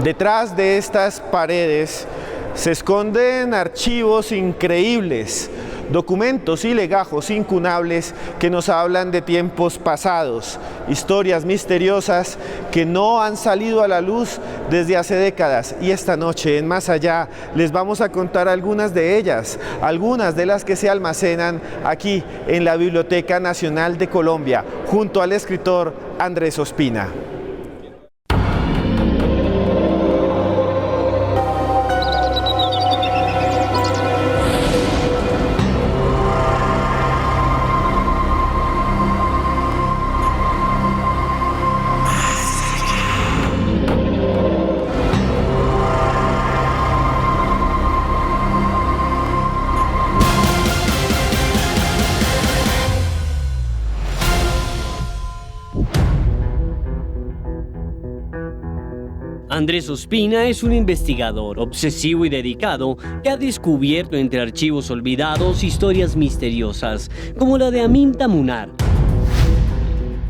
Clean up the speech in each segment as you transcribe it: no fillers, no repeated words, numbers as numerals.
Detrás de estas paredes se esconden archivos increíbles, documentos y legajos incunables que nos hablan de tiempos pasados, historias misteriosas que no han salido a la luz desde hace décadas. Y esta noche en Más Allá les vamos a contar algunas de ellas, algunas de las que se almacenan aquí en la Biblioteca Nacional de Colombia, junto al escritor Andrés Ospina. Andrés Ospina es un investigador obsesivo y dedicado que ha descubierto entre archivos olvidados historias misteriosas, como la de Aminta Munar,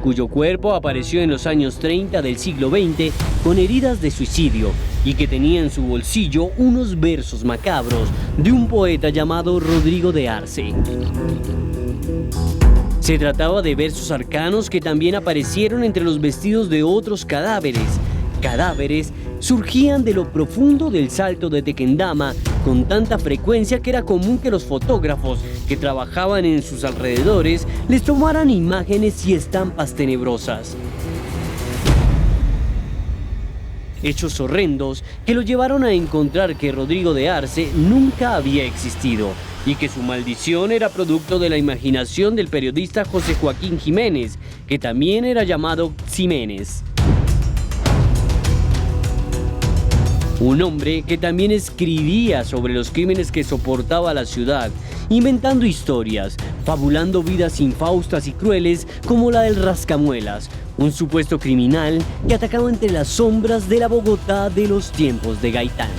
cuyo cuerpo apareció en los años 30 del siglo XX con heridas de suicidio y que tenía en su bolsillo unos versos macabros de un poeta llamado Rodrigo de Arce. Se trataba de versos arcanos que también aparecieron entre los vestidos de otros cadáveres. Cadáveres surgían de lo profundo del Salto de Tequendama con tanta frecuencia que era común que los fotógrafos que trabajaban en sus alrededores les tomaran imágenes y estampas tenebrosas. Hechos horrendos que lo llevaron a encontrar que Rodrigo de Arce nunca había existido y que su maldición era producto de la imaginación del periodista José Joaquín Jiménez, que también era llamado Ximénez. Un hombre que también escribía sobre los crímenes que soportaba la ciudad, inventando historias, fabulando vidas infaustas y crueles como la del Rascamuelas, un supuesto criminal que atacaba entre las sombras de la Bogotá de los tiempos de Gaitán.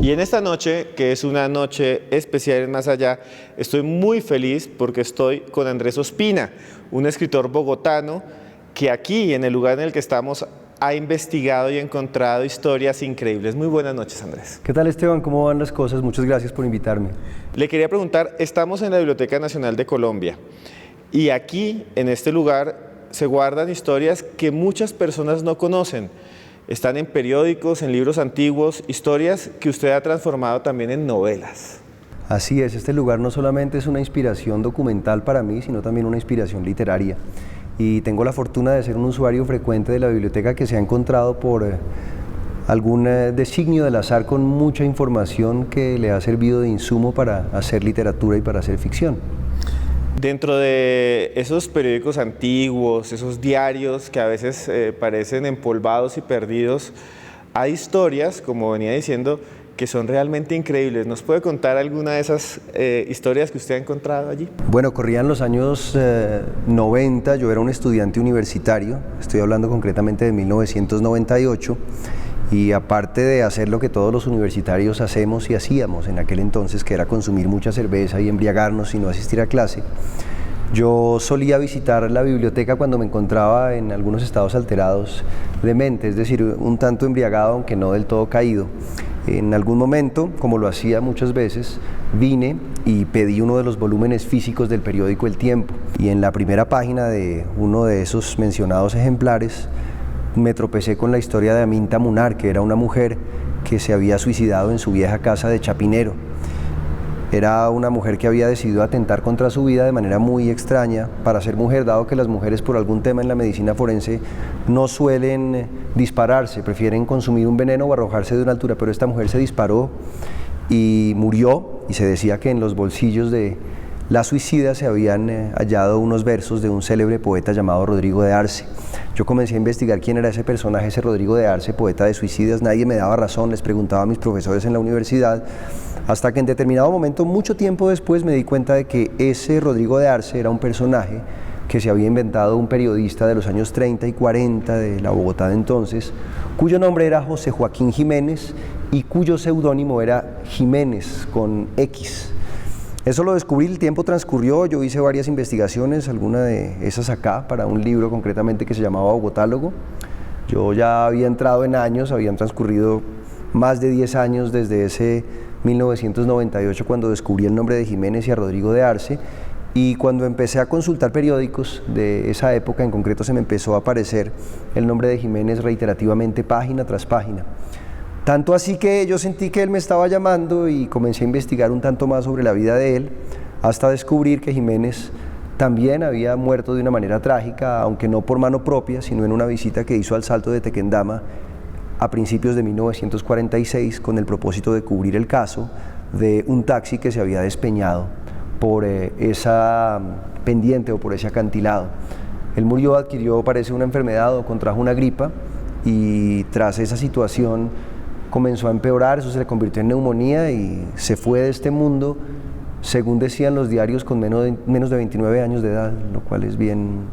Y en esta noche, que es una noche especial en Más Allá, estoy muy feliz porque estoy con Andrés Ospina, un escritor bogotano que aquí, en el lugar en el que estamos, ha investigado y encontrado historias increíbles. Muy buenas noches, Andrés. ¿Qué tal, Esteban? ¿Cómo van las cosas? Muchas gracias por invitarme. Le quería preguntar, estamos en la Biblioteca Nacional de Colombia y aquí, en este lugar, se guardan historias que muchas personas no conocen. Están en periódicos, en libros antiguos, historias que usted ha transformado también en novelas. Así es, este lugar no solamente es una inspiración documental para mí, sino también una inspiración literaria. Y tengo la fortuna de ser un usuario frecuente de la biblioteca que se ha encontrado por algún designio del azar con mucha información que le ha servido de insumo para hacer literatura y para hacer ficción. Dentro de esos periódicos antiguos, esos diarios que a veces parecen empolvados y perdidos, hay historias, como venía diciendo, que son realmente increíbles. ¿Nos puede contar alguna de esas historias que usted ha encontrado allí? Bueno, corrían los años 90, yo era un estudiante universitario, estoy hablando concretamente de 1998, y aparte de hacer lo que todos los universitarios hacemos y hacíamos en aquel entonces, que era consumir mucha cerveza y embriagarnos y no asistir a clase, yo solía visitar la biblioteca cuando me encontraba en algunos estados alterados de mente, es decir, un tanto embriagado, aunque no del todo caído. En algún momento, como lo hacía muchas veces, vine y pedí uno de los volúmenes físicos del periódico El Tiempo, y en la primera página de uno de esos mencionados ejemplares me tropecé con la historia de Aminta Munar, que era una mujer que se había suicidado en su vieja casa de Chapinero. Era una mujer que había decidido atentar contra su vida de manera muy extraña para ser mujer, dado que las mujeres por algún tema en la medicina forense no suelen dispararse, prefieren consumir un veneno o arrojarse de una altura, pero esta mujer se disparó y murió, y se decía que en los bolsillos de la suicida se habían hallado unos versos de un célebre poeta llamado Rodrigo de Arce. Yo comencé a investigar quién era ese personaje, ese Rodrigo de Arce, poeta de suicidas. Nadie me daba razón, les preguntaba a mis profesores en la universidad, hasta que en determinado momento, mucho tiempo después, me di cuenta de que ese Rodrigo de Arce era un personaje que se había inventado un periodista de los años 30 y 40 de la Bogotá de entonces, cuyo nombre era José Joaquín Jiménez y cuyo seudónimo era Jiménez con X. Eso lo descubrí, el tiempo transcurrió, yo hice varias investigaciones, alguna de esas acá, para un libro concretamente que se llamaba Bogotálogo. Yo ya había entrado en años, habían transcurrido más de 10 años desde ese 1998 cuando descubrí el nombre de Jiménez y a Rodrigo de Arce, y cuando empecé a consultar periódicos de esa época, en concreto se me empezó a aparecer el nombre de Jiménez reiterativamente página tras página. Tanto así que yo sentí que él me estaba llamando y comencé a investigar un tanto más sobre la vida de él, hasta descubrir que Jiménez también había muerto de una manera trágica, aunque no por mano propia, sino en una visita que hizo al Salto de Tequendama a principios de 1946 con el propósito de cubrir el caso de un taxi que se había despeñado por esa pendiente o por ese acantilado. Él murió, adquirió, parece, una enfermedad o contrajo una gripa, y tras esa situación comenzó a empeorar, eso se le convirtió en neumonía y se fue de este mundo, según decían los diarios, con menos de 29 años de edad, lo cual es bien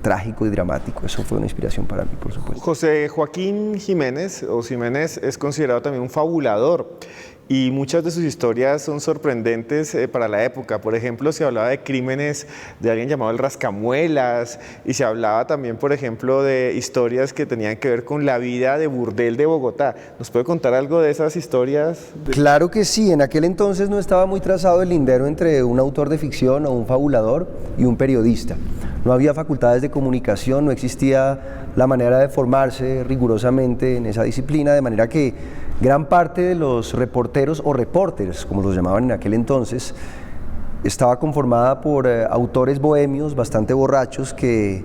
trágico y dramático. Eso fue una inspiración para mí, por supuesto. José Joaquín Jiménez, o Ximénez, es considerado también un fabulador, y muchas de sus historias son sorprendentes para la época. Por ejemplo, se hablaba de crímenes de alguien llamado el Rascamuelas, y se hablaba también, por ejemplo, de historias que tenían que ver con la vida de burdel de Bogotá. ¿Nos puede contar algo de esas historias? Claro que sí. En aquel entonces no estaba muy trazado el lindero entre un autor de ficción o un fabulador y un periodista. No había facultades de comunicación, no existía la manera de formarse rigurosamente en esa disciplina, de manera que gran parte de los reporteros o reporters, como los llamaban en aquel entonces, estaba conformada por autores bohemios, bastante borrachos, que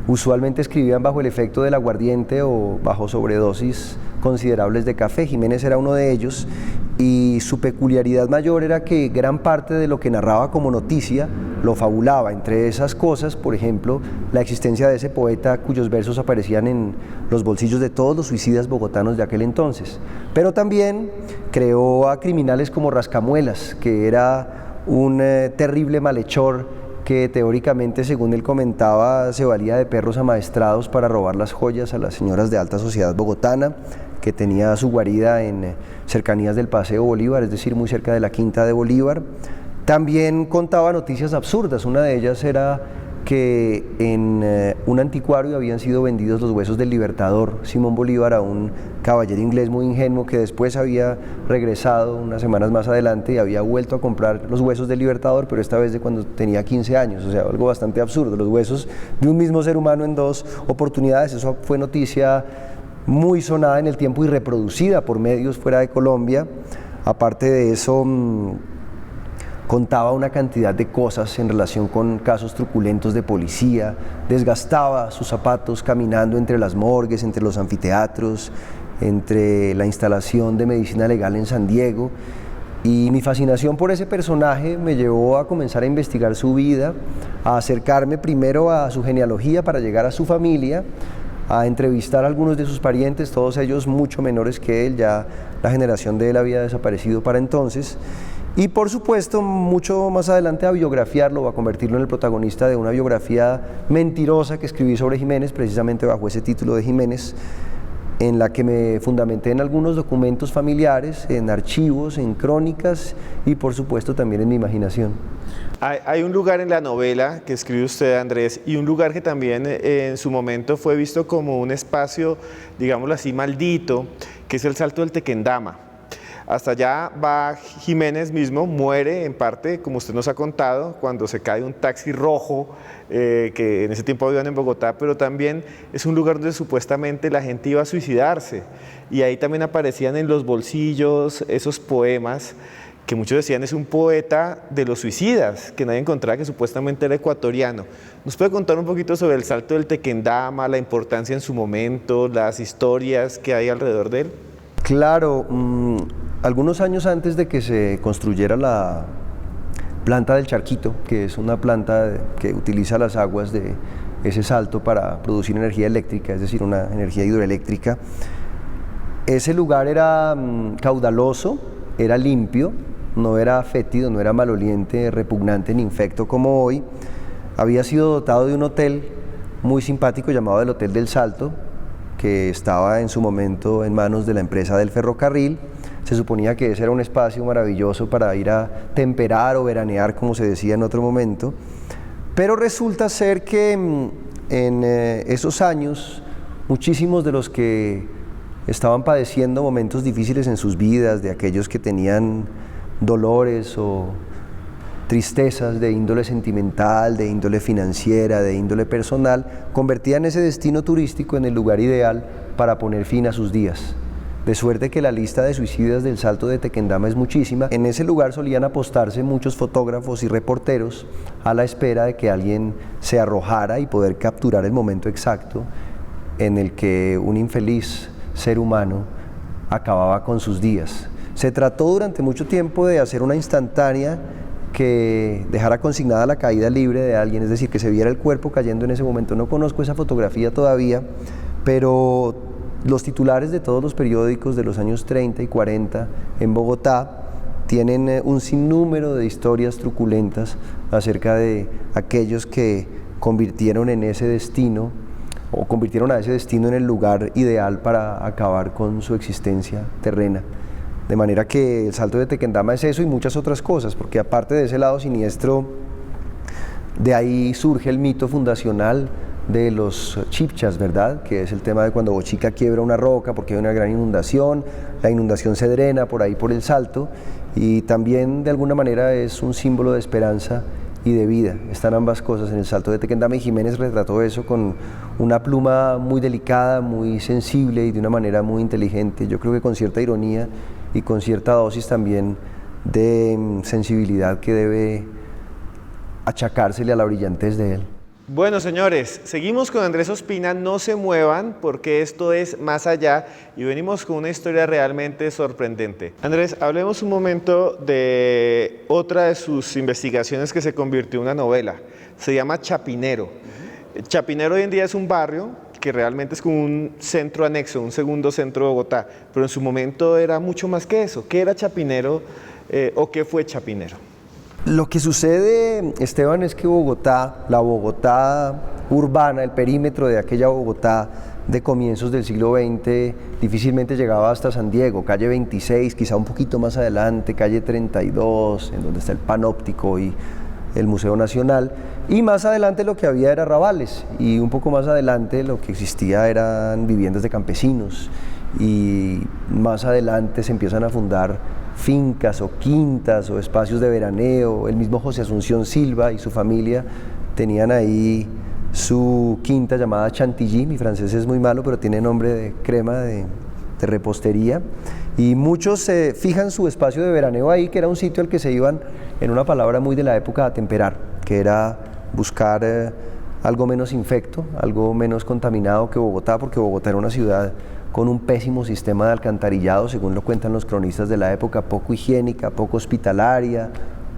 usualmente escribían bajo el efecto del aguardiente o bajo sobredosis considerables de café. Jiménez era uno de ellos, y su peculiaridad mayor era que gran parte de lo que narraba como noticia lo fabulaba. Entre esas cosas, por ejemplo, la existencia de ese poeta cuyos versos aparecían en los bolsillos de todos los suicidas bogotanos de aquel entonces. Pero también creó a criminales como Rascamuelas, que era un terrible malhechor que teóricamente, según él comentaba, se valía de perros amaestrados para robar las joyas a las señoras de alta sociedad bogotana, que tenía su guarida en cercanías del Paseo Bolívar, es decir, muy cerca de la Quinta de Bolívar. También contaba noticias absurdas. Una de ellas era que en un anticuario habían sido vendidos los huesos del libertador Simón Bolívar a un caballero inglés muy ingenuo, que después había regresado unas semanas más adelante y había vuelto a comprar los huesos del libertador, pero esta vez de cuando tenía 15 años, o sea, algo bastante absurdo, los huesos de un mismo ser humano en dos oportunidades. Eso fue noticia muy sonada en el tiempo y reproducida por medios fuera de Colombia. Aparte de eso, contaba una cantidad de cosas en relación con casos truculentos de policía, desgastaba sus zapatos caminando entre las morgues, entre los anfiteatros, entre la instalación de medicina legal en San Diego, y mi fascinación por ese personaje me llevó a comenzar a investigar su vida, a acercarme primero a su genealogía para llegar a su familia, a entrevistar a algunos de sus parientes, todos ellos mucho menores que él, ya la generación de él había desaparecido para entonces, y por supuesto mucho más adelante a biografiarlo, a convertirlo en el protagonista de una biografía mentirosa que escribí sobre Jiménez, precisamente bajo ese título de Jiménez, en la que me fundamenté en algunos documentos familiares, en archivos, en crónicas y por supuesto también en mi imaginación. Hay un lugar en la novela que escribe usted, Andrés, y un lugar que también en su momento fue visto como un espacio, digámoslo así, maldito, que es el Salto del Tequendama. Hasta allá va Jiménez mismo, muere en parte, como usted nos ha contado, cuando se cae un taxi rojo, que en ese tiempo vivían en Bogotá, pero también es un lugar donde supuestamente la gente iba a suicidarse, y ahí también aparecían en los bolsillos esos poemas que muchos decían es un poeta de los suicidas, que nadie encontraba, que supuestamente era ecuatoriano. ¿Nos puede contar un poquito sobre el Salto del Tequendama, la importancia en su momento, las historias que hay alrededor de él? Claro, algunos años antes de que se construyera la planta del Charquito, que es una planta que utiliza las aguas de ese salto para producir energía eléctrica, es decir, una energía hidroeléctrica, ese lugar era caudaloso, era limpio, no era fétido, no era maloliente, repugnante ni infecto como hoy. Había sido dotado de un hotel muy simpático llamado el Hotel del Salto, que estaba en su momento en manos de la empresa del ferrocarril. Se suponía que ese era un espacio maravilloso para ir a temperar o veranear, como se decía en otro momento, pero resulta ser que en esos años muchísimos de los que estaban padeciendo momentos difíciles en sus vidas, de aquellos que tenían dolores o tristezas de índole sentimental, de índole financiera, de índole personal, convertían ese destino turístico en el lugar ideal para poner fin a sus días. De suerte que la lista de suicidas del Salto de Tequendama es muchísima. En ese lugar solían apostarse muchos fotógrafos y reporteros a la espera de que alguien se arrojara y poder capturar el momento exacto en el que un infeliz ser humano acababa con sus días. Se trató durante mucho tiempo de hacer una instantánea que dejara consignada la caída libre de alguien, es decir, que se viera el cuerpo cayendo en ese momento. No conozco esa fotografía todavía, pero los titulares de todos los periódicos de los años 30 y 40 en Bogotá tienen un sinnúmero de historias truculentas acerca de aquellos que convirtieron en ese destino o convirtieron a ese destino en el lugar ideal para acabar con su existencia terrena. De manera que el Salto de Tequendama es eso y muchas otras cosas, porque aparte de ese lado siniestro, de ahí surge el mito fundacional de los chipchas, ¿verdad? Que es el tema de cuando Bochica quiebra una roca porque hay una gran inundación, la inundación se drena por ahí por el Salto y también de alguna manera es un símbolo de esperanza y de vida. Están ambas cosas en el Salto de Tequendama y Jiménez retrató eso con una pluma muy delicada, muy sensible y de una manera muy inteligente, yo creo que con cierta ironía y con cierta dosis también de sensibilidad que debe achacársele a la brillantez de él. Bueno, señores, seguimos con Andrés Ospina, no se muevan porque esto es Más Allá y venimos con una historia realmente sorprendente. Andrés, hablemos un momento de otra de sus investigaciones que se convirtió en una novela, se llama Chapinero. Chapinero hoy en día es un barrio que realmente es como un centro anexo, un segundo centro de Bogotá, pero en su momento era mucho más que eso. ¿Qué era Chapinero o qué fue Chapinero? Lo que sucede, Esteban, es que Bogotá, la Bogotá urbana, el perímetro de aquella Bogotá de comienzos del siglo XX, difícilmente llegaba hasta San Diego, calle 26, quizá un poquito más adelante, calle 32, en donde está el Panóptico y el Museo Nacional, y más adelante lo que había era arrabales, y un poco más adelante lo que existía eran viviendas de campesinos, y más adelante se empiezan a fundar fincas o quintas o espacios de veraneo. El mismo José Asunción Silva y su familia tenían ahí su quinta llamada Chantilly, mi francés es muy malo pero tiene nombre de crema de repostería, y muchos fijan su espacio de veraneo ahí, que era un sitio al que se iban, en una palabra muy de la época, a temperar, que era buscar algo menos infecto, algo menos contaminado que Bogotá, porque Bogotá era una ciudad con un pésimo sistema de alcantarillado, según lo cuentan los cronistas de la época, poco higiénica, poco hospitalaria,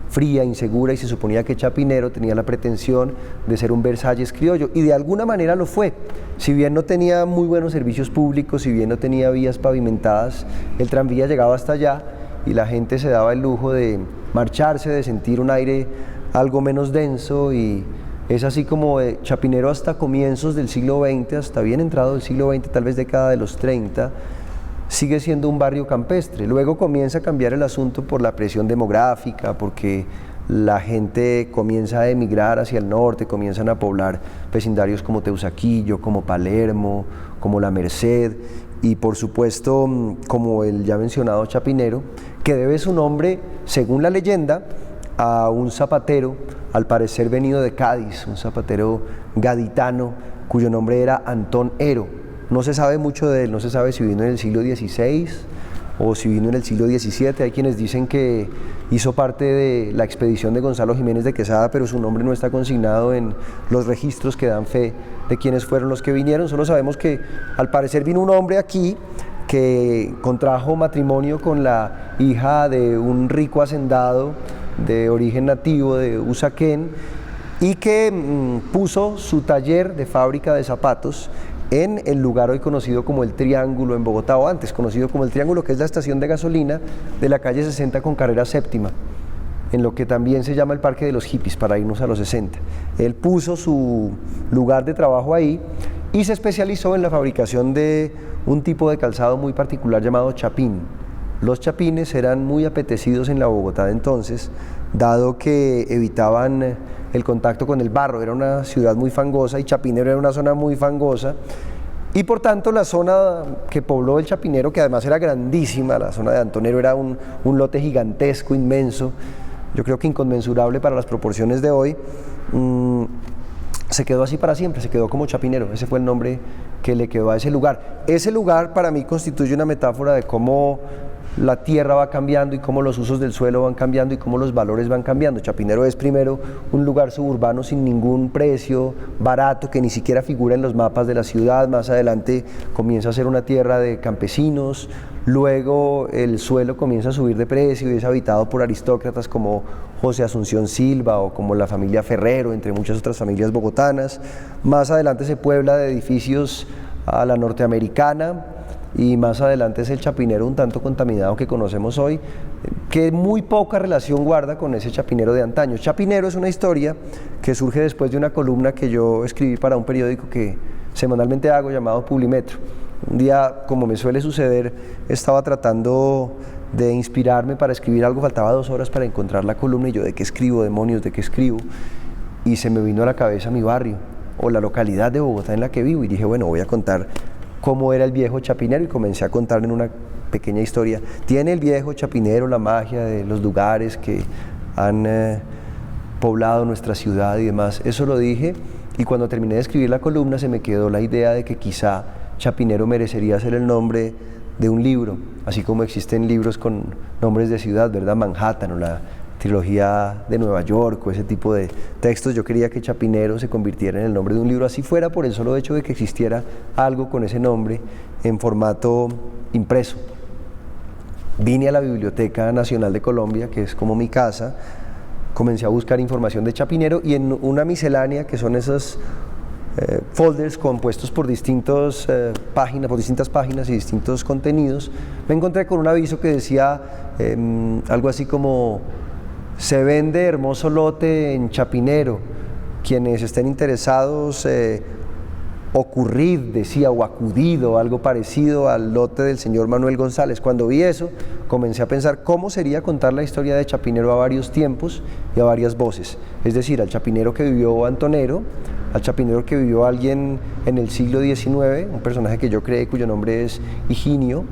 fría, insegura, y se suponía que Chapinero tenía la pretensión de ser un Versalles criollo, y de alguna manera lo fue. Si bien no tenía muy buenos servicios públicos, si bien no tenía vías pavimentadas, el tranvía llegaba hasta allá y la gente se daba el lujo de marcharse, de sentir un aire algo menos denso, y es así como Chapinero hasta comienzos del siglo XX, hasta bien entrado el siglo XX, tal vez década de los 30, sigue siendo un barrio campestre. Luego comienza a cambiar el asunto por la presión demográfica, porque la gente comienza a emigrar hacia el norte, comienzan a poblar vecindarios como Teusaquillo, como Palermo, como La Merced, y por supuesto como el ya mencionado Chapinero, que debe su nombre, según la leyenda, a un zapatero, al parecer venido de Cádiz, un zapatero gaditano, cuyo nombre era Antón Ero. No se sabe mucho de él, no se sabe si vino en el siglo XVI o si vino en el siglo XVII. Hay quienes dicen que hizo parte de la expedición de Gonzalo Jiménez de Quesada, pero su nombre no está consignado en los registros que dan fe de quiénes fueron los que vinieron. Solo sabemos que al parecer vino un hombre aquí que contrajo matrimonio con la hija de un rico hacendado de origen nativo de Usaquén, y que puso su taller de fábrica de zapatos en el lugar hoy conocido como el Triángulo en Bogotá, o antes conocido como el Triángulo, que es la estación de gasolina de la calle 60 con carrera séptima, en lo que también se llama el Parque de los Hippies, para irnos a los 60. Él puso su lugar de trabajo ahí y se especializó en la fabricación de un tipo de calzado muy particular llamado chapín. Los chapines eran muy apetecidos en la Bogotá de entonces, dado que evitaban el contacto con el barro. Era una ciudad muy fangosa y Chapinero era una zona muy fangosa, y por tanto la zona que pobló el Chapinero, que además era grandísima, la zona de Antonero era un lote gigantesco, inmenso, yo creo que inconmensurable para las proporciones de hoy, se quedó así para siempre, se quedó como Chapinero. Ese fue el nombre que le quedó a ese lugar. Ese lugar para mí constituye una metáfora de cómo la tierra va cambiando y cómo los usos del suelo van cambiando y cómo los valores van cambiando. Chapinero es primero un lugar suburbano sin ningún precio, barato, que ni siquiera figura en los mapas de la ciudad. Más adelante comienza a ser una tierra de campesinos, luego el suelo comienza a subir de precio y es habitado por aristócratas como José Asunción Silva o como la familia Ferrero, entre muchas otras familias bogotanas. Más adelante se puebla de edificios a la norteamericana, y más adelante es el Chapinero un tanto contaminado que conocemos hoy, que muy poca relación guarda con ese Chapinero de antaño. Chapinero es una historia que surge después de una columna que yo escribí para un periódico que semanalmente hago llamado Publimetro. Un día, como me suele suceder, estaba tratando de inspirarme para escribir algo, faltaba 2 horas para encontrar la columna y yo, ¿de qué escribo, demonios, de qué escribo? Y se me vino a la cabeza mi barrio o la localidad de Bogotá en la que vivo y dije, bueno, voy a contar cómo era el viejo Chapinero, y comencé a contar en una pequeña historia. Tiene el viejo Chapinero la magia de los lugares que han poblado nuestra ciudad y demás. Eso lo dije, y cuando terminé de escribir la columna se me quedó la idea de que quizá Chapinero merecería ser el nombre de un libro, así como existen libros con nombres de ciudad, ¿verdad? Manhattan o la trilogía de Nueva York o ese tipo de textos. Yo quería que Chapinero se convirtiera en el nombre de un libro, así fuera por el solo hecho de que existiera algo con ese nombre en formato impreso. Vine a la Biblioteca Nacional de Colombia, que es como mi casa, comencé a buscar información de Chapinero y en una miscelánea, que son esos folders compuestos por distintas páginas y distintos contenidos, me encontré con un aviso que decía algo así como: se vende hermoso lote en Chapinero, quienes estén interesados, ocurrid, decía, o acudido, algo parecido al lote del señor Manuel González. Cuando vi eso, comencé a pensar cómo sería contar la historia de Chapinero a varios tiempos y a varias voces, es decir, al Chapinero que vivió Antonero, al Chapinero que vivió alguien en el siglo XIX, un personaje que yo creé cuyo nombre es Higinio,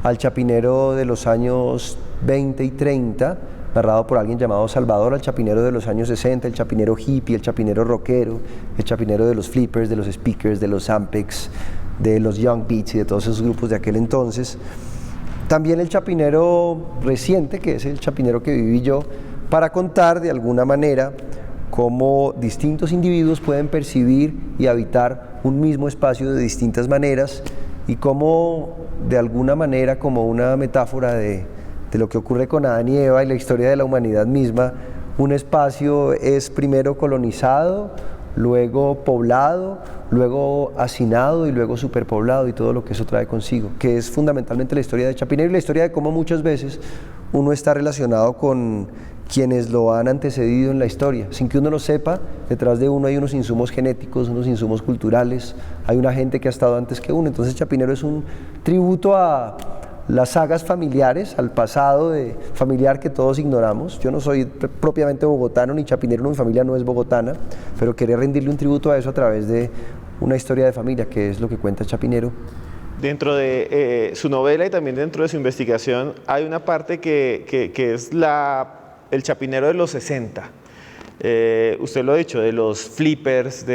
al Chapinero de los años 20 y 30, narrado por alguien llamado Salvador, al Chapinero de los años 60, el Chapinero hippie, el Chapinero rockero, el Chapinero de los flippers, de los speakers, de los ampex, de los young beats y de todos esos grupos de aquel entonces. También el Chapinero reciente, que es el Chapinero que viví yo, para contar de alguna manera cómo distintos individuos pueden percibir y habitar un mismo espacio de distintas maneras y cómo de alguna manera, como una metáfora de lo que ocurre con Adán y Eva y la historia de la humanidad misma, un espacio es primero colonizado, luego poblado, luego hacinado y luego superpoblado y todo lo que eso trae consigo, que es fundamentalmente la historia de Chapinero y la historia de cómo muchas veces uno está relacionado con quienes lo han antecedido en la historia. Sin que uno lo sepa, detrás de uno hay unos insumos genéticos, unos insumos culturales, hay una gente que ha estado antes que uno. Entonces Chapinero es un tributo a las sagas familiares, al pasado familiar que todos ignoramos. Yo no soy propiamente bogotano ni chapinero, mi familia no es bogotana, pero quería rendirle un tributo a eso a través de una historia de familia, que es lo que cuenta Chapinero. Dentro de su novela y también dentro de su investigación hay una parte que es el Chapinero de los 60. Usted lo ha dicho, de los flippers,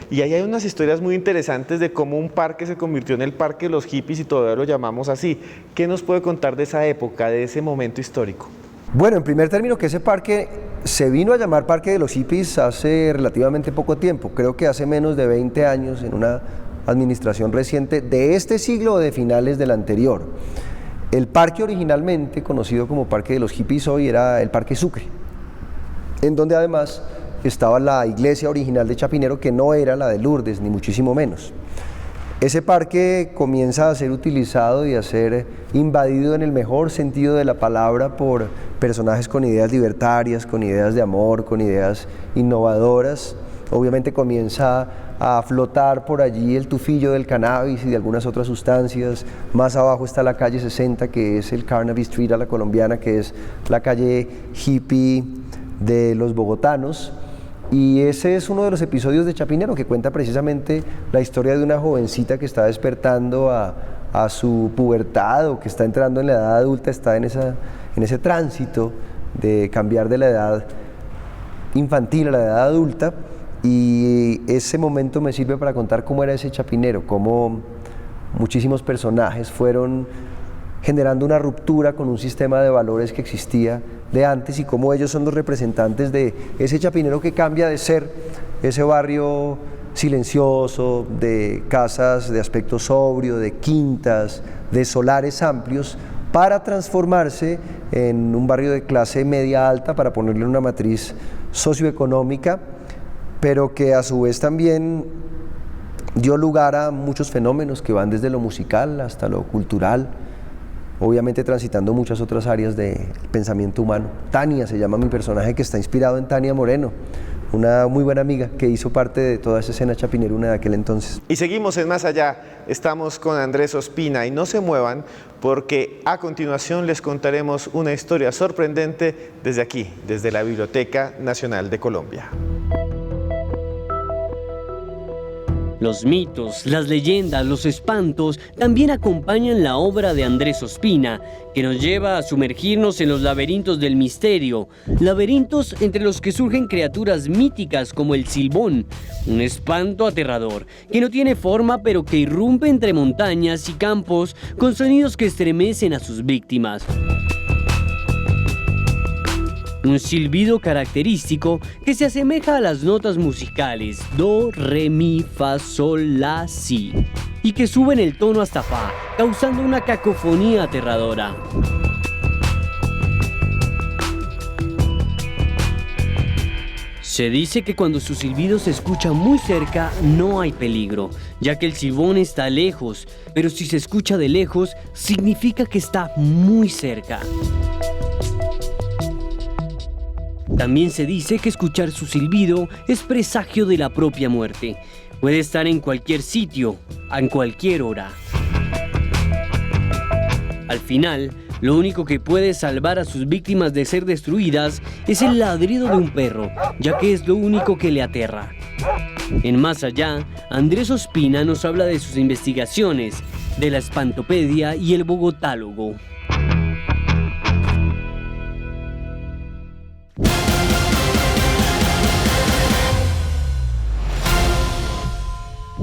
y ahí hay unas historias muy interesantes de cómo un parque se convirtió en el parque de los hippies y todavía lo llamamos así. ¿Qué nos puede contar de esa época, de ese momento histórico? Bueno, en primer término, que ese parque se vino a llamar Parque de los Hippies hace relativamente poco tiempo, creo que hace menos de 20 años, en una administración reciente de este siglo o de finales del anterior. El parque originalmente conocido como Parque de los Hippies hoy era el Parque Sucre, en donde además estaba la iglesia original de Chapinero, que no era la de Lourdes, ni muchísimo menos. Ese parque comienza a ser utilizado y a ser invadido en el mejor sentido de la palabra por personajes con ideas libertarias, con ideas de amor, con ideas innovadoras. obviamente comienza a flotar por allí el tufillo del cannabis y de algunas otras sustancias. Más abajo está la calle 60, que es el Carnaby Street a la colombiana, que es la calle hippie de los bogotanos. Y ese es uno de los episodios de Chapinero, que cuenta precisamente la historia de una jovencita que está despertando a su pubertad, o que está entrando en la edad adulta, está en ese tránsito de cambiar de la edad infantil a la edad adulta. Y ese momento me sirve para contar cómo era ese Chapinero, cómo muchísimos personajes fueron generando una ruptura con un sistema de valores que existía de antes, y cómo ellos son los representantes de ese Chapinero que cambia de ser ese barrio silencioso, de casas de aspecto sobrio, de quintas, de solares amplios, para transformarse en un barrio de clase media alta, para ponerle una matriz socioeconómica, pero que a su vez también dio lugar a muchos fenómenos que van desde lo musical hasta lo cultural, obviamente transitando muchas otras áreas del pensamiento humano. Tania se llama mi personaje, que está inspirado en Tania Moreno, una muy buena amiga que hizo parte de toda esa escena chapineruna de aquel entonces. Y seguimos en Más Allá, estamos con Andrés Ospina, y no se muevan porque a continuación les contaremos una historia sorprendente desde aquí, desde la Biblioteca Nacional de Colombia. Los mitos, las leyendas, los espantos también acompañan la obra de Andrés Ospina, que nos lleva a sumergirnos en los laberintos del misterio, laberintos entre los que surgen criaturas míticas como el Silbón, un espanto aterrador que no tiene forma pero que irrumpe entre montañas y campos con sonidos que estremecen a sus víctimas. Un silbido característico que se asemeja a las notas musicales do, re, mi, fa, sol, la, si, y que suben el tono hasta fa, causando una cacofonía aterradora. Se dice que cuando su silbido se escucha muy cerca no hay peligro, ya que el silbón está lejos, pero si se escucha de lejos significa que está muy cerca. También se dice que escuchar su silbido es presagio de la propia muerte. Puede estar en cualquier sitio, en cualquier hora. Al final, lo único que puede salvar a sus víctimas de ser destruidas es el ladrido de un perro, ya que es lo único que le aterra. En Más Allá, Andrés Ospina nos habla de sus investigaciones, de la espantopedia y el bogotálogo.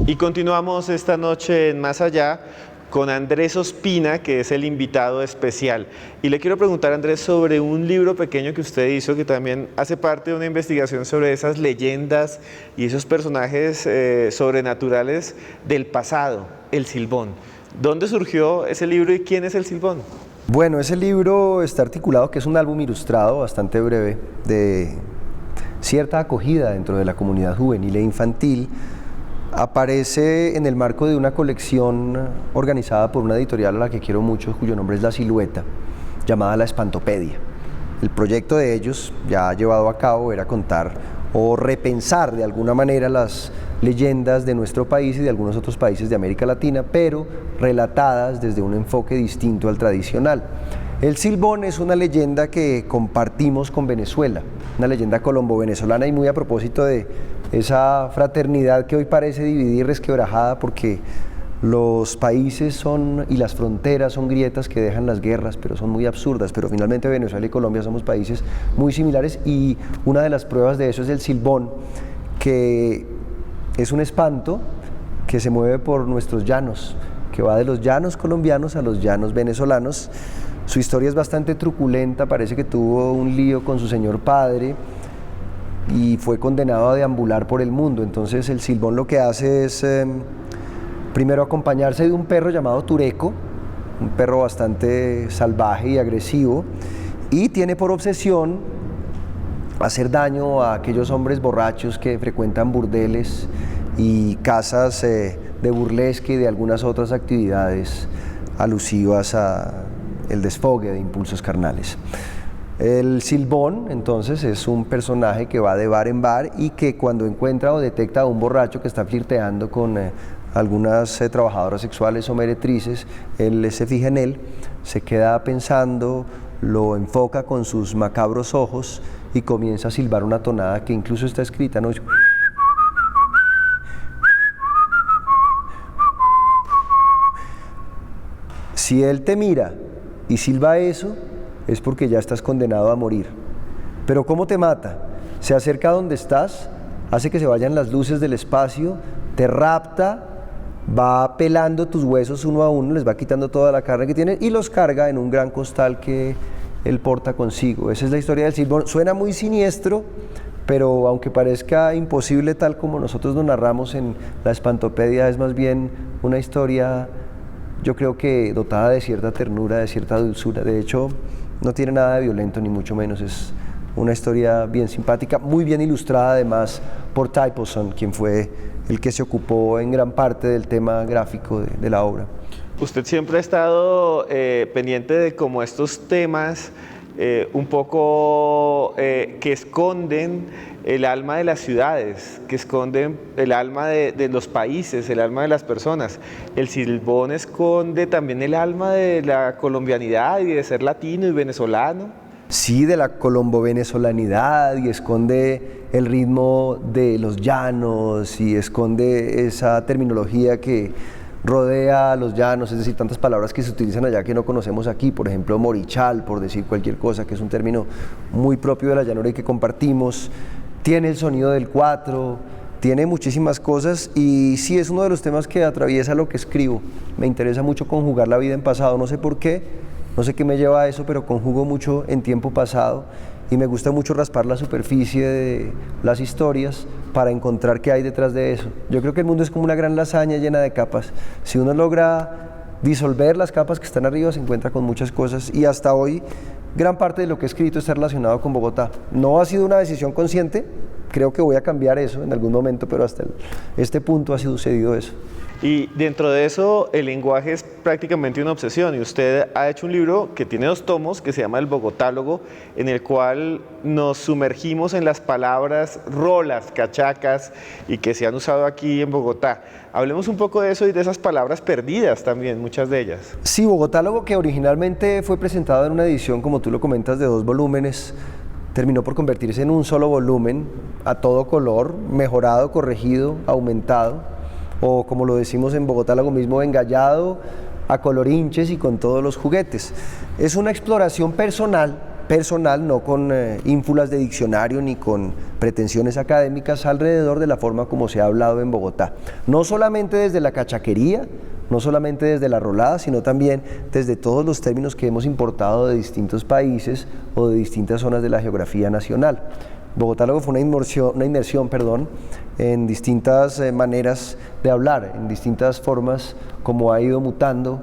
Y continuamos esta noche en Más Allá con Andrés Ospina, que es el invitado especial. Y le quiero preguntar, Andrés, sobre un libro pequeño que usted hizo, que también hace parte de una investigación sobre esas leyendas y esos personajes sobrenaturales del pasado, el Silbón. ¿Dónde surgió ese libro y quién es el Silbón? Bueno, ese libro está articulado, que es un álbum ilustrado bastante breve, de cierta acogida dentro de la comunidad juvenil e infantil. Aparece en el marco de una colección organizada por una editorial a la que quiero mucho, cuyo nombre es La Silueta, llamada La Espantopedia. El proyecto de ellos, ya llevado a cabo, era contar o repensar de alguna manera las leyendas de nuestro país y de algunos otros países de América Latina, pero relatadas desde un enfoque distinto al tradicional. El Silbón es una leyenda que compartimos con Venezuela, una leyenda colombo-venezolana, y muy a propósito de esa fraternidad que hoy parece dividir, resquebrajada, porque los países y las fronteras son grietas que dejan las guerras, pero son muy absurdas. Pero finalmente Venezuela y Colombia somos países muy similares, y una de las pruebas de eso es el Silbón, que es un espanto que se mueve por nuestros llanos, que va de los llanos colombianos a los llanos venezolanos. Su historia es bastante truculenta, parece que tuvo un lío con su señor padre y fue condenado a deambular por el mundo. Entonces el Silbón lo que hace es primero acompañarse de un perro llamado Tureco, un perro bastante salvaje y agresivo, y tiene por obsesión hacer daño a aquellos hombres borrachos que frecuentan burdeles y casas de burlesque y de algunas otras actividades alusivas a el desfogue de impulsos carnales. El silbón, entonces, es un personaje que va de bar en bar y que cuando encuentra o detecta a un borracho que está flirteando con algunas trabajadoras sexuales o meretrices, él se fija en él, se queda pensando, lo enfoca con sus macabros ojos y comienza a silbar una tonada que incluso está escrita, ¿no? Si él te mira y silba eso, es porque ya estás condenado a morir. Pero ¿cómo te mata? Se acerca a donde estás, hace que se vayan las luces del espacio, te rapta, va pelando tus huesos uno a uno, les va quitando toda la carne que tienen y los carga en un gran costal que él porta consigo. Esa es la historia del silbón. Suena muy siniestro, pero aunque parezca imposible tal como nosotros lo narramos en la Espantopedia, es más bien una historia, yo creo que dotada de cierta ternura, de cierta dulzura. De hecho, no tiene nada de violento, ni mucho menos. Es una historia bien simpática, muy bien ilustrada además por Typeson, quien fue el que se ocupó en gran parte del tema gráfico de la obra. Usted siempre ha estado pendiente de cómo estos temas un poco que esconden el alma de las ciudades, que esconden el alma de los países, el alma de las personas. El silbón esconde también el alma de la colombianidad y de ser latino y venezolano. Sí, de la colombo-venezolanidad, y esconde el ritmo de los llanos y esconde esa terminología que rodea a los llanos, es decir, tantas palabras que se utilizan allá que no conocemos aquí, por ejemplo morichal, por decir cualquier cosa, que es un término muy propio de la llanura y que compartimos. Tiene el sonido del cuatro, tiene muchísimas cosas y sí es uno de los temas que atraviesa lo que escribo. Me interesa mucho conjugar la vida en pasado, no sé por qué, no sé qué me lleva a eso, pero conjugo mucho en tiempo pasado y me gusta mucho raspar la superficie de las historias para encontrar qué hay detrás de eso. Yo creo que el mundo es como una gran lasaña llena de capas. Si uno logra disolver las capas que están arriba, se encuentra con muchas cosas y hasta hoy gran parte de lo que he escrito está relacionado con Bogotá. No ha sido una decisión consciente, creo que voy a cambiar eso en algún momento, pero hasta este punto ha sucedido eso. Y dentro de eso, el lenguaje es prácticamente una obsesión. Y usted ha hecho un libro que tiene 2 tomos, que se llama El Bogotálogo, en el cual nos sumergimos en las palabras rolas, cachacas, y que se han usado aquí en Bogotá. Hablemos un poco de eso y de esas palabras perdidas también, muchas de ellas. Sí, Bogotálogo, que originalmente fue presentado en una edición, como tú lo comentas, de 2 volúmenes, terminó por convertirse en un solo volumen, a todo color, mejorado, corregido, aumentado, o como lo decimos en Bogotá, lo mismo engallado, a colorinches y con todos los juguetes. Es una exploración personal, no con ínfulas de diccionario ni con pretensiones académicas alrededor de la forma como se ha hablado en Bogotá. No solamente desde la cachaquería, no solamente desde la rolada, sino también desde todos los términos que hemos importado de distintos países o de distintas zonas de la geografía nacional. Bogotálogo fue una inmersión en distintas maneras de hablar, en distintas formas como ha ido mutando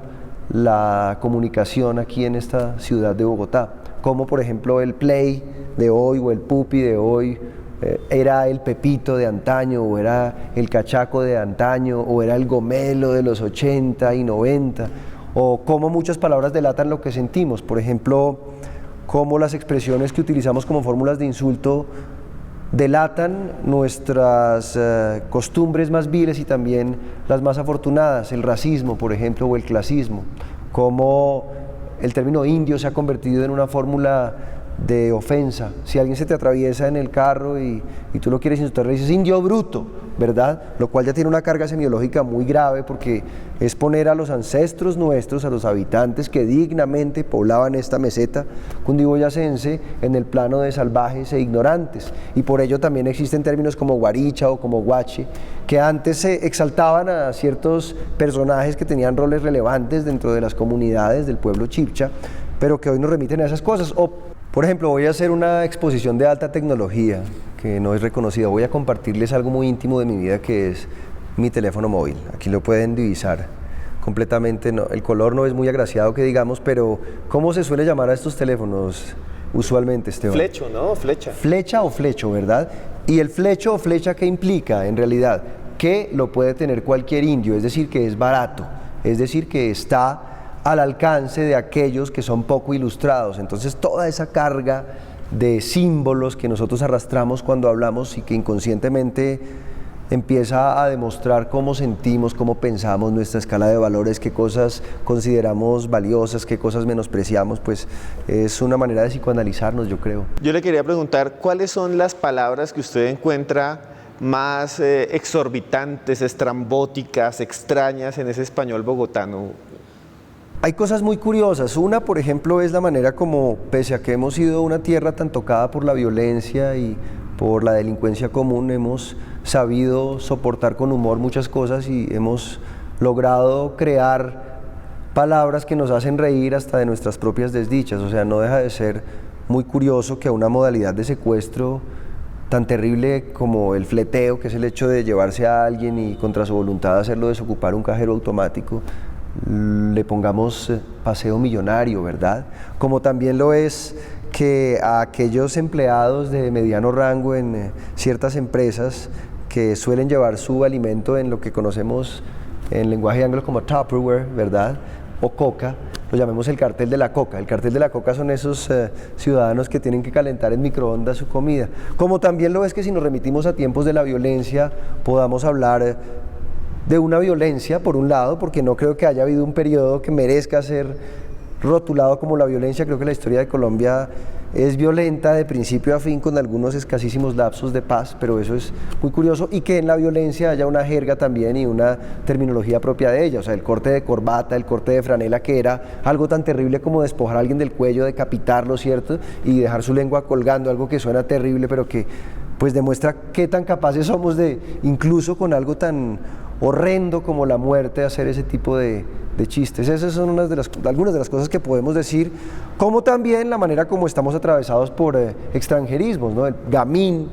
la comunicación aquí en esta ciudad de Bogotá, como por ejemplo el play de hoy o el pupi de hoy era el pepito de antaño o era el cachaco de antaño o era el gomelo de los 80 y 90, o cómo muchas palabras delatan lo que sentimos, por ejemplo, cómo las expresiones que utilizamos como fórmulas de insulto delatan nuestras costumbres más viles y también las más afortunadas, el racismo, por ejemplo, o el clasismo, cómo el término indio se ha convertido en una fórmula de ofensa. Si alguien se te atraviesa en el carro y tú lo quieres insultar, le dices indio bruto, ¿verdad? Lo cual ya tiene una carga semiológica muy grave porque es poner a los ancestros nuestros, a los habitantes que dignamente poblaban esta meseta cundiboyacense en el plano de salvajes e ignorantes. Y por ello también existen términos como guaricha o como guache, que antes se exaltaban a ciertos personajes que tenían roles relevantes dentro de las comunidades del pueblo chibcha, pero que hoy nos remiten a esas cosas. O, por ejemplo, voy a hacer una exposición de alta tecnología que no es reconocida. Voy a compartirles algo muy íntimo de mi vida, que es mi teléfono móvil. Aquí lo pueden divisar completamente. No, el color no es muy agraciado que digamos, pero ¿cómo se suele llamar a estos teléfonos usualmente, Esteban? Flecho, ¿no? Flecha. Flecha o flecho, ¿verdad? Y el flecho o flecha, ¿qué implica en realidad? Que lo puede tener cualquier indio, es decir, que es barato, es decir, que está al alcance de aquellos que son poco ilustrados. Entonces toda esa carga de símbolos que nosotros arrastramos cuando hablamos y que inconscientemente empieza a demostrar cómo sentimos, cómo pensamos, nuestra escala de valores, qué cosas consideramos valiosas, qué cosas menospreciamos, pues es una manera de psicoanalizarnos, yo creo. Yo le quería preguntar, ¿cuáles son las palabras que usted encuentra más exorbitantes, estrambóticas, extrañas en ese español bogotano? Hay cosas muy curiosas. Una, por ejemplo, es la manera como, pese a que hemos sido una tierra tan tocada por la violencia y por la delincuencia común, hemos sabido soportar con humor muchas cosas y hemos logrado crear palabras que nos hacen reír hasta de nuestras propias desdichas. O sea, no deja de ser muy curioso que a una modalidad de secuestro tan terrible como el fleteo, que es el hecho de llevarse a alguien y contra su voluntad hacerlo desocupar un cajero automático, le pongamos paseo millonario, ¿verdad? Como también lo es que a aquellos empleados de mediano rango en ciertas empresas que suelen llevar su alimento en lo que conocemos en lenguaje anglo como Tupperware, ¿verdad? O coca, lo llamemos el cartel de la coca. El cartel de la coca son esos ciudadanos que tienen que calentar en microondas su comida. Como también lo es que si nos remitimos a tiempos de la violencia, podamos hablar de una violencia, por un lado, porque no creo que haya habido un periodo que merezca ser rotulado como la violencia. Creo que la historia de Colombia es violenta de principio a fin, con algunos escasísimos lapsos de paz, pero eso es muy curioso, y que en la violencia haya una jerga también y una terminología propia de ella. O sea, el corte de corbata, el corte de franela, que era algo tan terrible como despojar a alguien del cuello, decapitarlo, ¿cierto? Y dejar su lengua colgando, algo que suena terrible, pero que pues demuestra qué tan capaces somos de, incluso con algo tan horrendo como la muerte, hacer ese tipo de chistes. Esas son algunas de las cosas que podemos decir, como también la manera como estamos atravesados por extranjerismos, ¿no? El gamín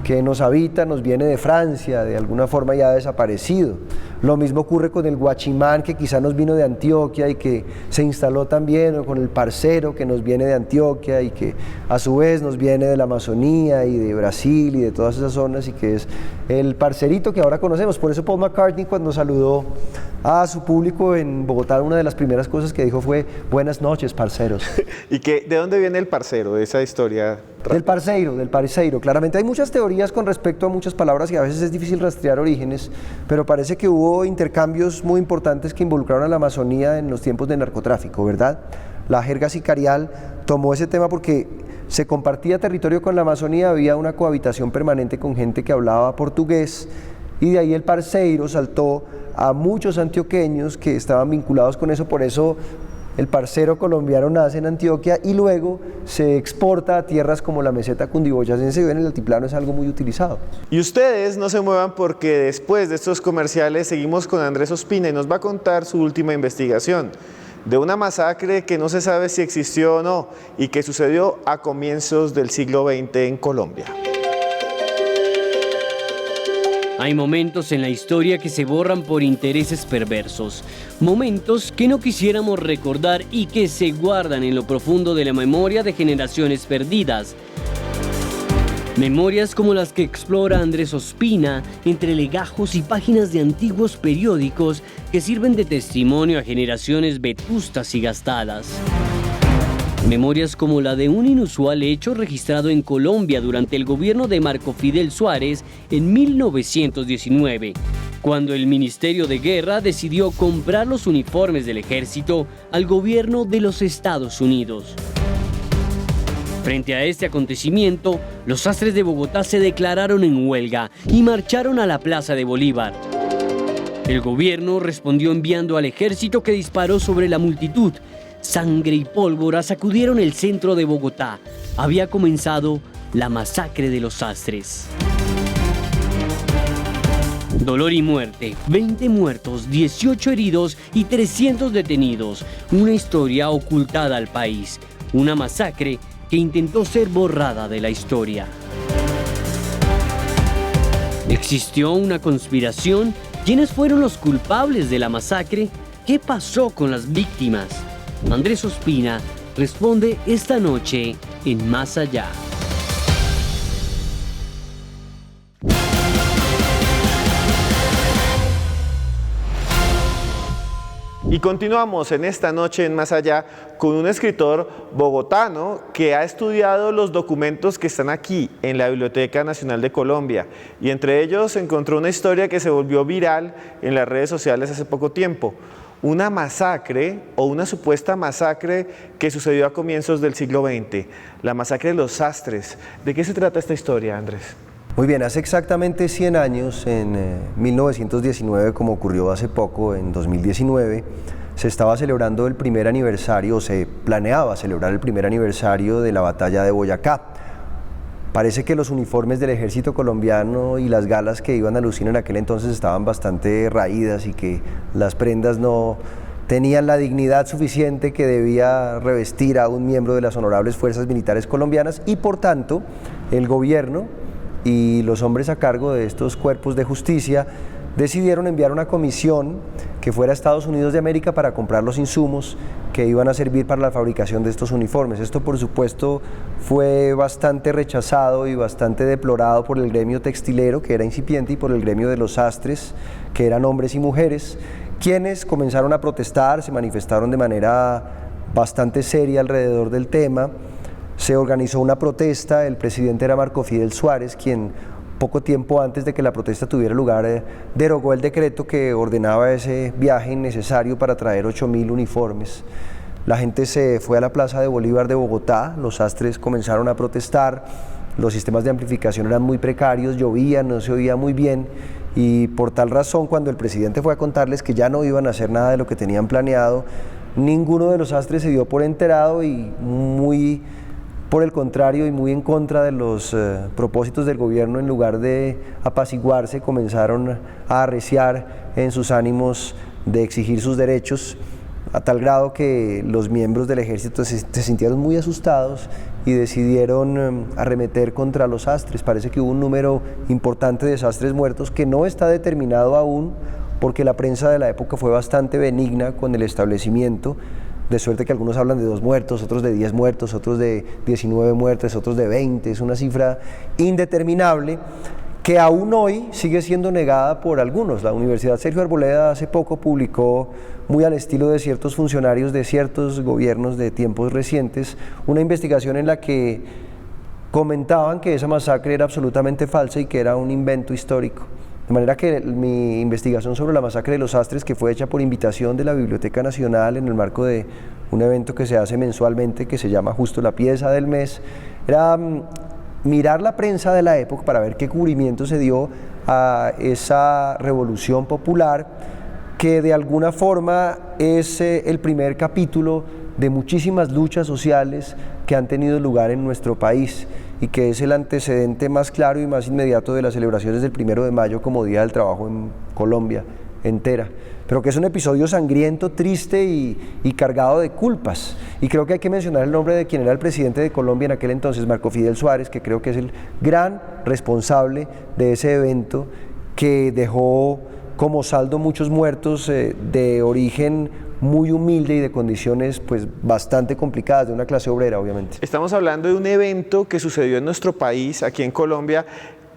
que nos habita nos viene de Francia, de alguna forma ya ha desaparecido. Lo mismo ocurre con el guachimán, que quizá nos vino de Antioquia y que se instaló también, o con el parcero, que nos viene de Antioquia y que a su vez nos viene de la Amazonía y de Brasil y de todas esas zonas, y que es el parcerito que ahora conocemos. Por eso Paul McCartney, cuando saludó a su público en Bogotá, una de las primeras cosas que dijo fue: buenas noches, parceros. ¿Y de dónde viene el parcero, de esa historia? Del parceiro. Claramente hay muchas teorías con respecto a muchas palabras y a veces es difícil rastrear orígenes, pero parece que hubo intercambios muy importantes que involucraron a la Amazonía en los tiempos de narcotráfico, ¿verdad? La jerga sicarial tomó ese tema porque se compartía territorio con la Amazonía, había una cohabitación permanente con gente que hablaba portugués, y de ahí el parceiro saltó a muchos antioqueños que estaban vinculados con eso. Por eso el parcero colombiano nace en Antioquia y luego se exporta a tierras como la meseta cundiboyacense, y en el altiplano es algo muy utilizado. Y ustedes no se muevan, porque después de estos comerciales seguimos con Andrés Ospina y nos va a contar su última investigación de una masacre que no se sabe si existió o no y que sucedió a comienzos del siglo XX en Colombia. Hay momentos en la historia que se borran por intereses perversos, momentos que no quisiéramos recordar y que se guardan en lo profundo de la memoria de generaciones perdidas. Memorias como las que explora Andrés Ospina entre legajos y páginas de antiguos periódicos que sirven de testimonio a generaciones vetustas y gastadas. Memorias como la de un inusual hecho registrado en Colombia durante el gobierno de Marco Fidel Suárez en 1919, cuando el Ministerio de Guerra decidió comprar los uniformes del ejército al gobierno de los Estados Unidos. Frente a este acontecimiento, los sastres de Bogotá se declararon en huelga y marcharon a la Plaza de Bolívar. El gobierno respondió enviando al ejército, que disparó sobre la multitud. Sangre y pólvora sacudieron el centro de Bogotá. Había comenzado la masacre de los sastres. Dolor y muerte, 20 muertos, 18 heridos y 300 detenidos. Una historia ocultada al país. Una masacre que intentó ser borrada de la historia. ¿Existió una conspiración? ¿Quiénes fueron los culpables de la masacre? ¿Qué pasó con las víctimas? Andrés Ospina responde esta noche en Más Allá. Y continuamos en esta noche en Más Allá con un escritor bogotano que ha estudiado los documentos que están aquí en la Biblioteca Nacional de Colombia, y entre ellos encontró una historia que se volvió viral en las redes sociales hace poco tiempo. Una masacre o una supuesta masacre que sucedió a comienzos del siglo XX, la masacre de los Sastres. ¿De qué se trata esta historia, Andrés? Muy bien, hace exactamente 100 años, en 1919, como ocurrió hace poco, en 2019, se estaba celebrando el primer aniversario, o se planeaba celebrar el primer aniversario de la batalla de Boyacá. Parece que los uniformes del ejército colombiano y las galas que iban a lucir en aquel entonces estaban bastante raídas y que las prendas no tenían la dignidad suficiente que debía revestir a un miembro de las honorables fuerzas militares colombianas, y por tanto el gobierno y los hombres a cargo de estos cuerpos de justicia decidieron enviar una comisión que fuera a Estados Unidos de América para comprar los insumos que iban a servir para la fabricación de estos uniformes. Esto, por supuesto, fue bastante rechazado y bastante deplorado por el gremio textilero, que era incipiente, y por el gremio de los sastres, que eran hombres y mujeres, quienes comenzaron a protestar, se manifestaron de manera bastante seria alrededor del tema. Se organizó una protesta, el presidente era Marco Fidel Suárez, quien poco tiempo antes de que la protesta tuviera lugar derogó el decreto que ordenaba ese viaje innecesario para traer 8.000 uniformes. La gente se fue a la Plaza de Bolívar de Bogotá, los sastres comenzaron a protestar, los sistemas de amplificación eran muy precarios, llovía, no se oía muy bien, y por tal razón, cuando el presidente fue a contarles que ya no iban a hacer nada de lo que tenían planeado, ninguno de los sastres se dio por enterado, y muy por el contrario y muy en contra de los propósitos del gobierno, en lugar de apaciguarse, comenzaron a arreciar en sus ánimos de exigir sus derechos, a tal grado que los miembros del ejército se sintieron muy asustados y decidieron arremeter contra los sastres. Parece que hubo un número importante de sastres muertos que no está determinado aún, porque la prensa de la época fue bastante benigna con el establecimiento, de suerte que algunos hablan de 2 muertos, otros de 10 muertos, otros de 19 muertes, otros de 20, es una cifra indeterminable que aún hoy sigue siendo negada por algunos. La Universidad Sergio Arboleda hace poco publicó, muy al estilo de ciertos funcionarios de ciertos gobiernos de tiempos recientes, una investigación en la que comentaban que esa masacre era absolutamente falsa y que era un invento histórico. De manera que mi investigación sobre la masacre de los Sastres, que fue hecha por invitación de la Biblioteca Nacional en el marco de un evento que se hace mensualmente que se llama justo La Pieza del Mes, era mirar la prensa de la época para ver qué cubrimiento se dio a esa revolución popular, que de alguna forma es el primer capítulo de muchísimas luchas sociales que han tenido lugar en nuestro país, y que es el antecedente más claro y más inmediato de las celebraciones del 1 de mayo como Día del Trabajo en Colombia entera, pero que es un episodio sangriento, triste y cargado de culpas. Y creo que hay que mencionar el nombre de quien era el presidente de Colombia en aquel entonces, Marco Fidel Suárez, que creo que es el gran responsable de ese evento que dejó como saldo muchos muertos de origen muy humilde y de condiciones pues bastante complicadas, de una clase obrera, obviamente. Estamos hablando de un evento que sucedió en nuestro país, aquí en Colombia,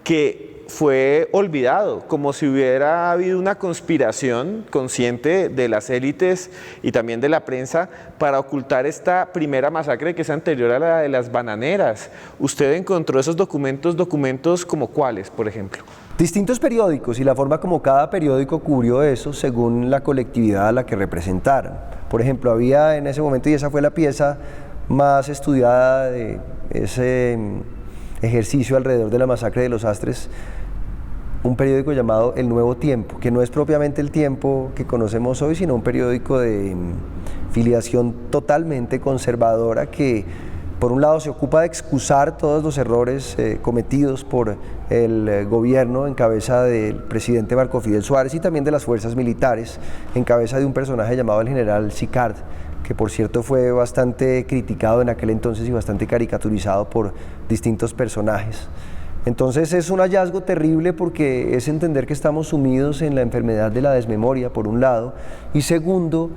que fue olvidado, como si hubiera habido una conspiración consciente de las élites y también de la prensa para ocultar esta primera masacre que es anterior a la de las bananeras. ¿Usted encontró esos documentos como cuáles, por ejemplo? Distintos periódicos y la forma como cada periódico cubrió eso según la colectividad a la que representaran. Por ejemplo, había en ese momento, y esa fue la pieza más estudiada de ese ejercicio alrededor de la masacre de los Sastres, un periódico llamado El Nuevo Tiempo, que no es propiamente el Tiempo que conocemos hoy, sino un periódico de filiación totalmente conservadora que, por un lado, se ocupa de excusar todos los errores cometidos por el gobierno en cabeza del presidente Marco Fidel Suárez y también de las fuerzas militares en cabeza de un personaje llamado el general Sicard, que por cierto fue bastante criticado en aquel entonces y bastante caricaturizado por distintos personajes. Entonces es un hallazgo terrible porque es entender que estamos sumidos en la enfermedad de la desmemoria, por un lado, y segundo,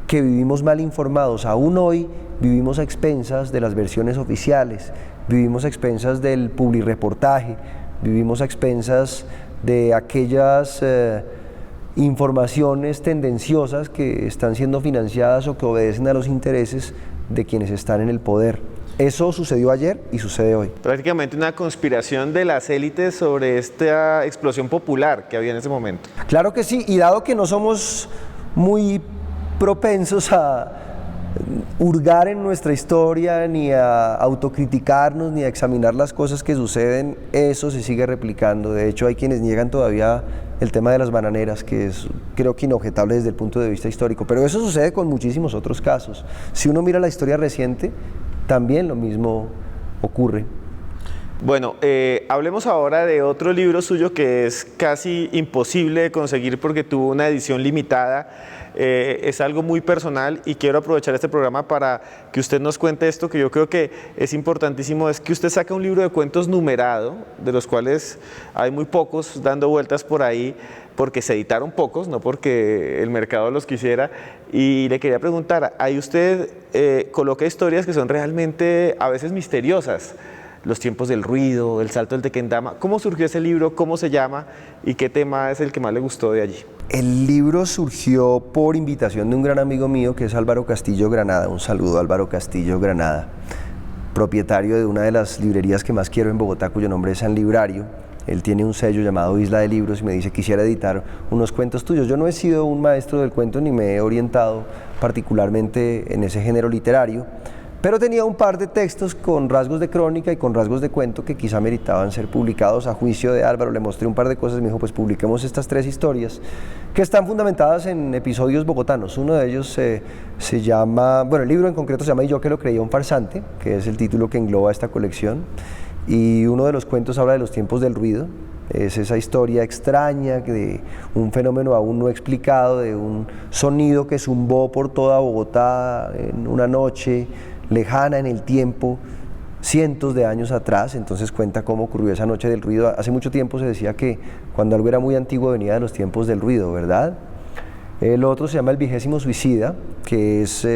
que vivimos mal informados. Aún hoy vivimos a expensas de las versiones oficiales, vivimos a expensas del publirreportaje, vivimos a expensas de aquellas informaciones tendenciosas que están siendo financiadas o que obedecen a los intereses de quienes están en el poder. Eso sucedió ayer y sucede hoy. Prácticamente una conspiración de las élites sobre esta explosión popular que había en ese momento. Claro que sí, y dado que no somos muy propensos a hurgar en nuestra historia, ni a autocriticarnos, ni a examinar las cosas que suceden, eso se sigue replicando. De hecho, hay quienes niegan todavía el tema de las bananeras, que es, creo que inobjetable desde el punto de vista histórico, pero eso sucede con muchísimos otros casos. Si uno mira la historia reciente, también lo mismo ocurre. Bueno, hablemos ahora de otro libro suyo que es casi imposible de conseguir porque tuvo una edición limitada. Es algo muy personal y quiero aprovechar este programa para que usted nos cuente esto, que yo creo que es importantísimo, es que usted saca un libro de cuentos numerado, de los cuales hay muy pocos dando vueltas por ahí, porque se editaron pocos, no porque el mercado los quisiera, y le quería preguntar, ahí usted coloca historias que son realmente a veces misteriosas, los tiempos del ruido, el salto del Tequendama. ¿Cómo surgió ese libro? ¿Cómo se llama? ¿Y qué tema es el que más le gustó de allí? El libro surgió por invitación de un gran amigo mío que es Álvaro Castillo Granada. Un saludo a Álvaro Castillo Granada, propietario de una de las librerías que más quiero en Bogotá, cuyo nombre es San Librario. Él tiene un sello llamado Isla de Libros y me dice, quisiera editar unos cuentos tuyos. Yo no he sido un maestro del cuento ni me he orientado particularmente en ese género literario, pero tenía un par de textos con rasgos de crónica y con rasgos de cuento que quizá meritaban ser publicados. A juicio de Álvaro le mostré un par de cosas y me dijo, pues publiquemos estas 3 historias que están fundamentadas en episodios bogotanos. Uno de ellos se llama, bueno, el libro en concreto se llama Y yo que lo creía un farsante, que es el título que engloba esta colección, y uno de los cuentos habla de los tiempos del ruido. Es esa historia extraña de un fenómeno aún no explicado, de un sonido que zumbó por toda Bogotá en una noche lejana en el tiempo, cientos de años atrás. Entonces cuenta cómo ocurrió esa noche del ruido. Hace mucho tiempo se decía que cuando algo era muy antiguo venía de los tiempos del ruido, ¿verdad? El otro se llama El 20º suicida, que es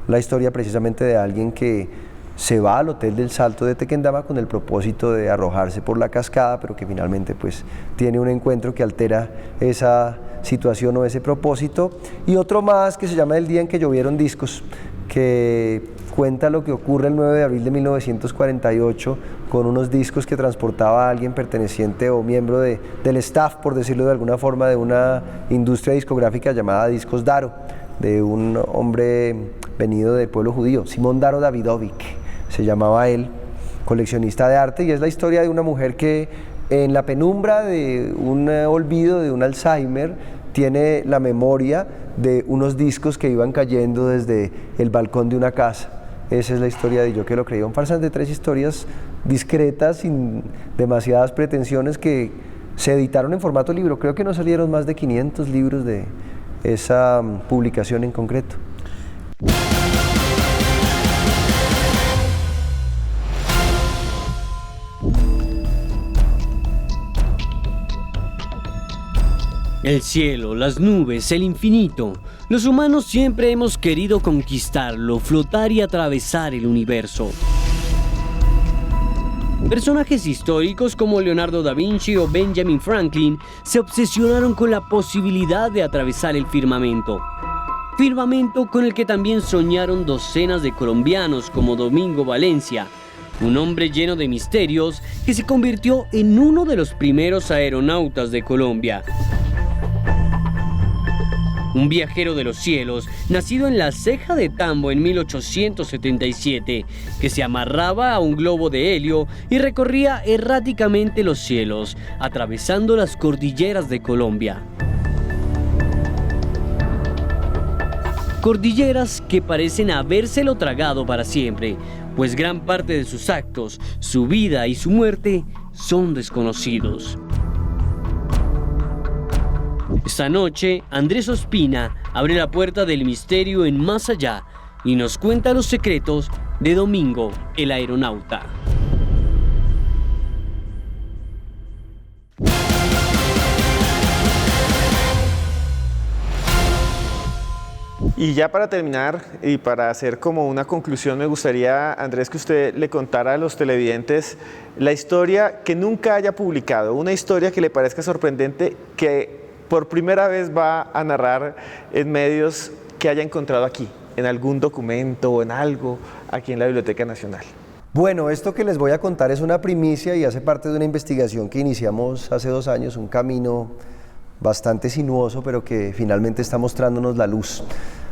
la historia precisamente de alguien que se va al Hotel del Salto de Tequendama con el propósito de arrojarse por la cascada, pero que finalmente pues tiene un encuentro que altera esa situación o ese propósito. Y otro más que se llama El día en que llovieron discos, que cuenta lo que ocurre el 9 de abril de 1948 con unos discos que transportaba a alguien perteneciente o miembro del staff, por decirlo de alguna forma, de una industria discográfica llamada Discos Daro, de un hombre venido del pueblo judío, Simón Daro Davidovic, se llamaba él, coleccionista de arte, y es la historia de una mujer que en la penumbra de un olvido, de un Alzheimer, tiene la memoria de unos discos que iban cayendo desde el balcón de una casa. Esa es la historia de Yo que lo creía un farsante. 3 historias discretas, sin demasiadas pretensiones, que se editaron en formato libro. Creo que no salieron más de 500 libros de esa publicación en concreto. El cielo, las nubes, el infinito. Los humanos siempre hemos querido conquistarlo, flotar y atravesar el universo. Personajes históricos como Leonardo da Vinci o Benjamin Franklin se obsesionaron con la posibilidad de atravesar el firmamento. Firmamento con el que también soñaron docenas de colombianos como Domingo Valencia, un hombre lleno de misterios que se convirtió en uno de los primeros aeronautas de Colombia. Un viajero de los cielos, nacido en la Ceja de Tambo en 1877, que se amarraba a un globo de helio y recorría erráticamente los cielos, atravesando las cordilleras de Colombia. Cordilleras que parecen habérselo tragado para siempre, pues gran parte de sus actos, su vida y su muerte son desconocidos. Esta noche, Andrés Ospina abre la puerta del misterio en Más Allá y nos cuenta los secretos de Domingo, el aeronauta. Y ya para terminar y para hacer como una conclusión, me gustaría, Andrés, que usted le contara a los televidentes la historia que nunca haya publicado, una historia que le parezca sorprendente, que por primera vez va a narrar en medios que haya encontrado aquí, en algún documento o en algo aquí en la Biblioteca Nacional. Bueno, esto que les voy a contar es una primicia y hace parte de una investigación que iniciamos hace 2 años, un camino bastante sinuoso, pero que finalmente está mostrándonos la luz.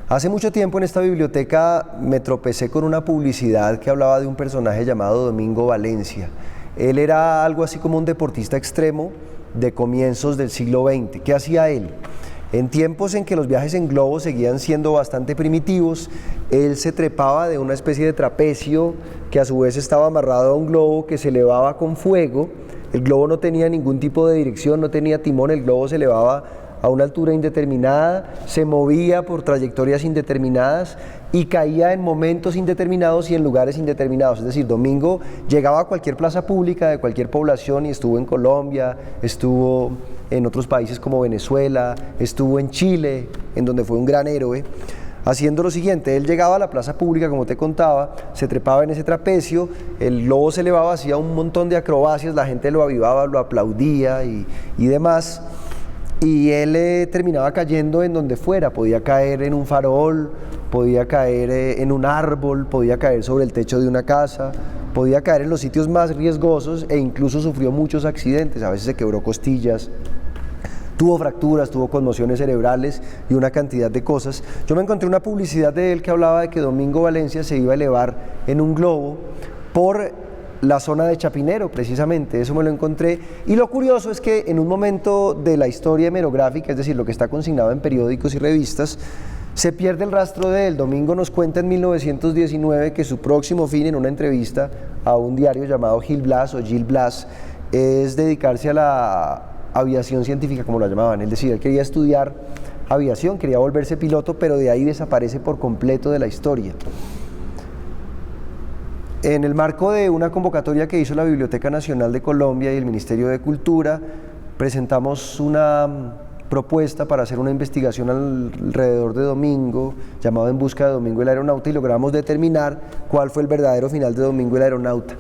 Hace mucho tiempo en esta biblioteca me tropecé con una publicidad que hablaba de un personaje llamado Domingo Valencia. Él era algo así como un deportista extremo de comienzos del siglo XX. ¿Qué hacía él? En tiempos en que los viajes en globo seguían siendo bastante primitivos, él se trepaba de una especie de trapecio que a su vez estaba amarrado a un globo que se elevaba con fuego. El globo no tenía ningún tipo de dirección, no tenía timón, el globo se elevaba a una altura indeterminada, se movía por trayectorias indeterminadas y caía en momentos indeterminados y en lugares indeterminados. Es decir, Domingo llegaba a cualquier plaza pública de cualquier población y estuvo en Colombia, estuvo en otros países como Venezuela, estuvo en Chile, en donde fue un gran héroe, haciendo lo siguiente: él llegaba a la plaza pública, como te contaba, se trepaba en ese trapecio, el globo se elevaba, hacía un montón de acrobacias, la gente lo avivaba, lo aplaudía y demás. Y él terminaba cayendo en donde fuera, podía caer en un farol, podía caer en un árbol, podía caer sobre el techo de una casa, podía caer en los sitios más riesgosos e incluso sufrió muchos accidentes. A veces se quebró costillas, tuvo fracturas, tuvo conmociones cerebrales y una cantidad de cosas. Yo me encontré una publicidad de él que hablaba de que Domingo Valencia se iba a elevar en un globo por la zona de Chapinero, precisamente, eso me lo encontré. Y lo curioso es que en un momento de la historia hemerográfica, es decir, lo que está consignado en periódicos y revistas, se pierde el rastro de él. Domingo nos cuenta en 1919 que su próximo fin, en una entrevista a un diario llamado Gil Blas o Gil Blas, es dedicarse a la aviación científica, como la llamaban. Es decir, él quería estudiar aviación, quería volverse piloto, pero de ahí desaparece por completo de la historia. En el marco de una convocatoria que hizo la Biblioteca Nacional de Colombia y el Ministerio de Cultura, presentamos una propuesta para hacer una investigación alrededor de Domingo, llamado En busca de Domingo el aeronauta, y logramos determinar cuál fue el verdadero final de Domingo el aeronauta.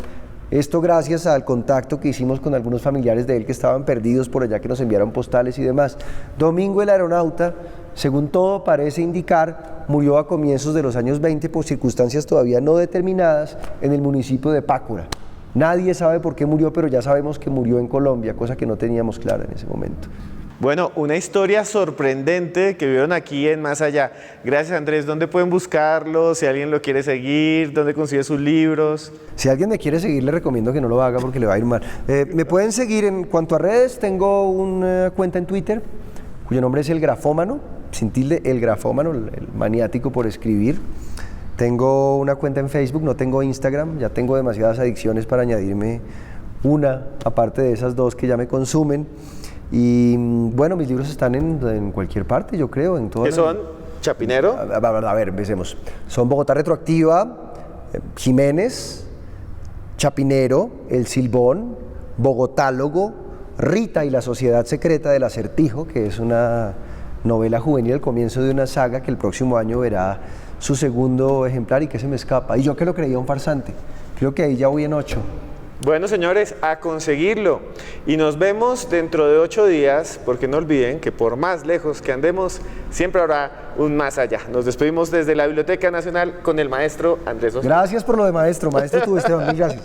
Esto gracias al contacto que hicimos con algunos familiares de él que estaban perdidos por allá, que nos enviaron postales y demás. Domingo el aeronauta, según todo parece indicar, murió a comienzos de los años 20 por circunstancias todavía no determinadas en el municipio de Pácora. Nadie sabe por qué murió, pero ya sabemos que murió en Colombia, cosa que no teníamos clara en ese momento. Bueno, una historia sorprendente que vieron aquí en Más Allá. Gracias, Andrés. ¿Dónde pueden buscarlo? Si alguien lo quiere seguir, ¿dónde consigue sus libros? Si alguien me quiere seguir, le recomiendo que no lo haga porque le va a ir mal. Me pueden seguir en cuanto a redes. Tengo una cuenta en Twitter cuyo nombre es El Grafómano, sin tilde, El Grafómano, el maniático por escribir. Tengo una cuenta en Facebook, no tengo Instagram, ya tengo demasiadas adicciones para añadirme una, aparte de esas 2 que ya me consumen. Y bueno, mis libros están en cualquier parte, yo creo, en todas. ¿Qué son? ¿Chapinero? A ver, empecemos. Son Bogotá Retroactiva, Jiménez, Chapinero, El Silbón, Bogotálogo, Rita y la Sociedad Secreta del Acertijo, que es una novela juvenil, el comienzo de una saga que el próximo año verá su segundo ejemplar y que se me escapa. Y yo que lo creía un farsante, creo que ahí ya voy en 8. Bueno, señores, a conseguirlo. Y nos vemos dentro de 8 días, porque no olviden que por más lejos que andemos, siempre habrá un más allá. Nos despedimos desde la Biblioteca Nacional con el maestro Andrés Ospina. Gracias por lo de maestro tú, Esteban, mil gracias.